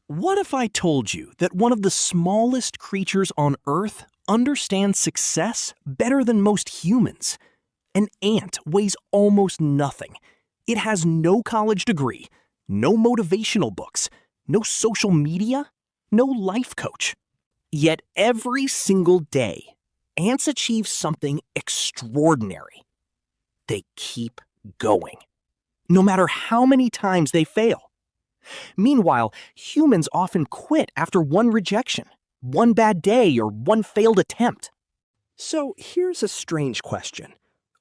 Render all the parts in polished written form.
What if I told you that one of the smallest creatures on Earth understands success better than most humans? An ant weighs almost nothing. It has no college degree, no motivational books, no social media, no life coach. Yet every single day, ants achieve something extraordinary. They keep going, no matter how many times they fail. Meanwhile, humans often quit after one rejection, one bad day, or one failed attempt. So here's a strange question.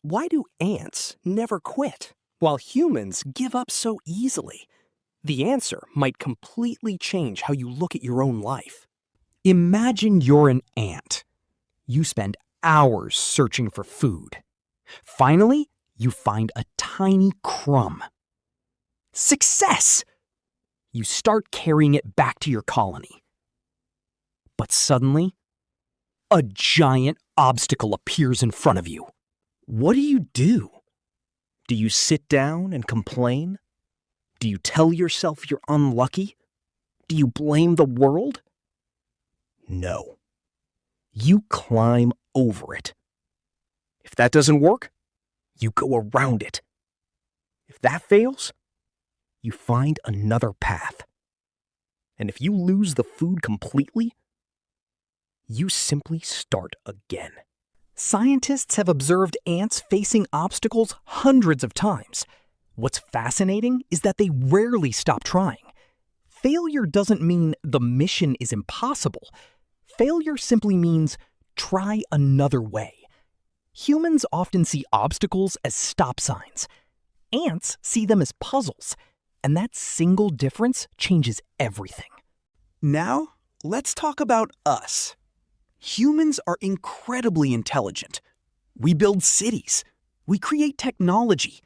Why do ants never quit, while humans give up so easily? The answer might completely change how you look at your own life. Imagine you're an ant. You spend hours searching for food. Finally, you find a tiny crumb. Success! You start carrying it back to your colony. But suddenly, a giant obstacle appears in front of you. What do? Do you sit down and complain? Do you tell yourself you're unlucky? Do you blame the world? No. You climb over it. If that doesn't work, you go around it. If that fails, you find another path. And if you lose the food completely, you simply start again. Scientists have observed ants facing obstacles hundreds of times. What's fascinating is that they rarely stop trying. Failure doesn't mean the mission is impossible. Failure simply means try another way. Humans often see obstacles as stop signs. Ants see them as puzzles. And that single difference changes everything. Now, let's talk about us. Humans are incredibly intelligent. We build cities. We create technology.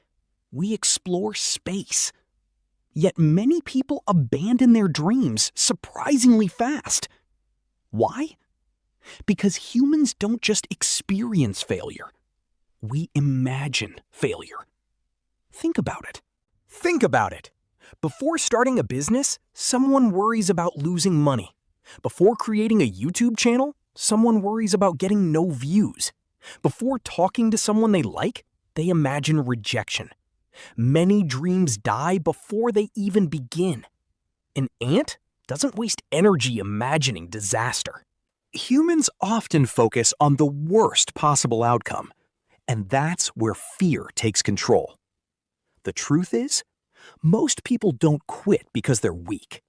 We explore space. Yet many people abandon their dreams surprisingly fast. Why? Because humans don't just experience failure. We imagine failure. Think about it. Think about it. Before starting a business, someone worries about losing money. Before creating a YouTube channel, someone worries about getting no views. Before talking to someone they like, they imagine rejection. Many dreams die before they even begin. An ant doesn't waste energy imagining disaster. Humans often focus on the worst possible outcome, and that's where fear takes control. The truth is, most people don't quit because they're weak.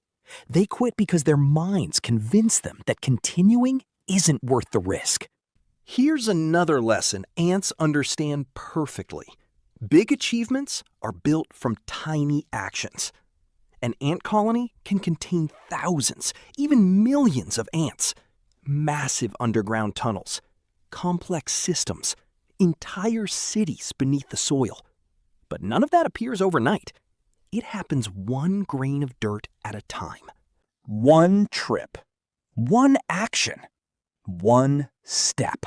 They quit because their minds convince them that continuing isn't worth the risk. Here's another lesson ants understand perfectly. Big achievements are built from tiny actions. An ant colony can contain thousands, even millions of ants. Massive underground tunnels, complex systems, entire cities beneath the soil. But none of that appears overnight. It happens one grain of dirt at a time. One trip. One action. One step.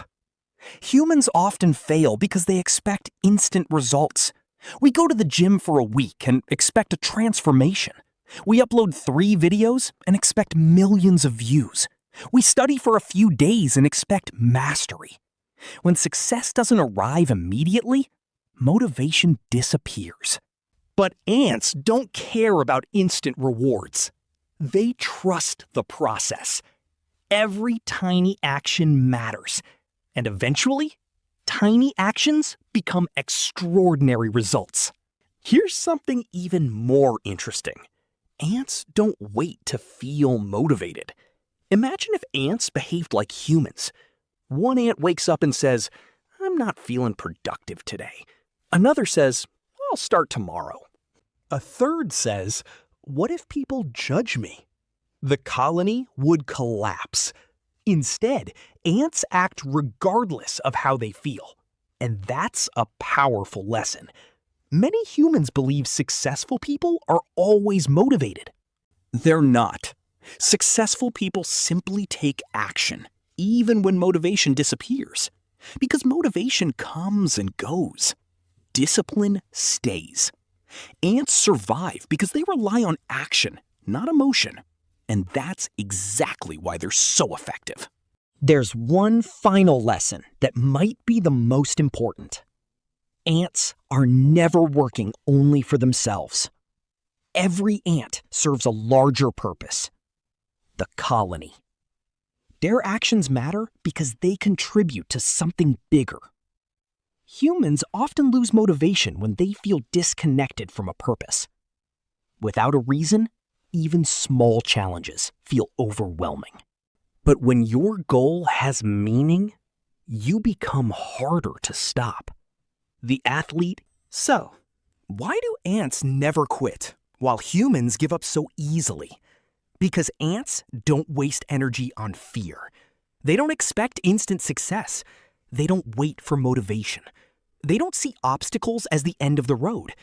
Humans often fail because they expect instant results. We go to the gym for a week and expect a transformation. We upload 3 videos and expect millions of views. We study for a few days and expect mastery. When success doesn't arrive immediately, motivation disappears. But ants don't care about instant rewards. They trust the process. Every tiny action matters. And eventually, tiny actions become extraordinary results. Here's something even more interesting. Ants don't wait to feel motivated. Imagine if ants behaved like humans. One ant wakes up and says, "I'm not feeling productive today." Another says, "I'll start tomorrow." A third says, "What if people judge me?" The colony would collapse. Instead, ants act regardless of how they feel. And that's a powerful lesson. Many humans believe successful people are always motivated. They're not. Successful people simply take action, even when motivation disappears. Because motivation comes and goes. Discipline stays. Ants survive because they rely on action, not emotion. And that's exactly why they're so effective. There's one final lesson that might be the most important. Ants are never working only for themselves. Every ant serves a larger purpose: the colony. Their actions matter because they contribute to something bigger. Humans often lose motivation when they feel disconnected from a purpose. Without a reason, even small challenges feel overwhelming. But when your goal has meaning, you become harder to stop. The athlete. So, why do ants never quit while humans give up so easily? Because ants don't waste energy on fear. They don't expect instant success. They don't wait for motivation. They don't see obstacles as the end of the road.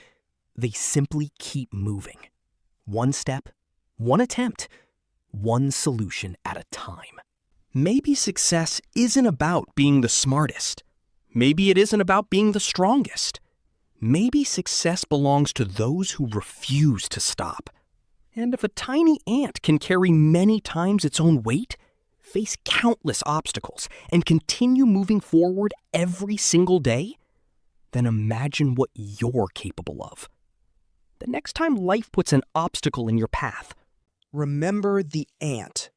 They simply keep moving. One step, one attempt, one solution at a time. Maybe success isn't about being the smartest. Maybe it isn't about being the strongest. Maybe success belongs to those who refuse to stop. And if a tiny ant can carry many times its own weight, face countless obstacles, and continue moving forward every single day, then imagine what you're capable of. The next time life puts an obstacle in your path, remember the ant.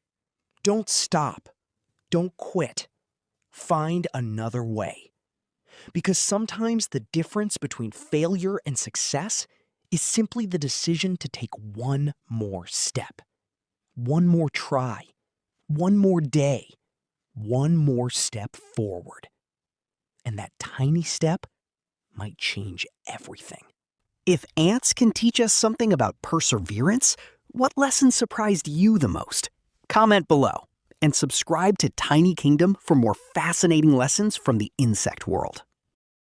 Don't stop. Don't quit. Find another way. Because sometimes the difference between failure and success is simply the decision to take one more step, one more try, one more day, one more step forward. And that tiny step might change everything. If ants can teach us something about perseverance, what lesson surprised you the most? Comment below and subscribe to Tiny Kingdom for more fascinating lessons from the insect world.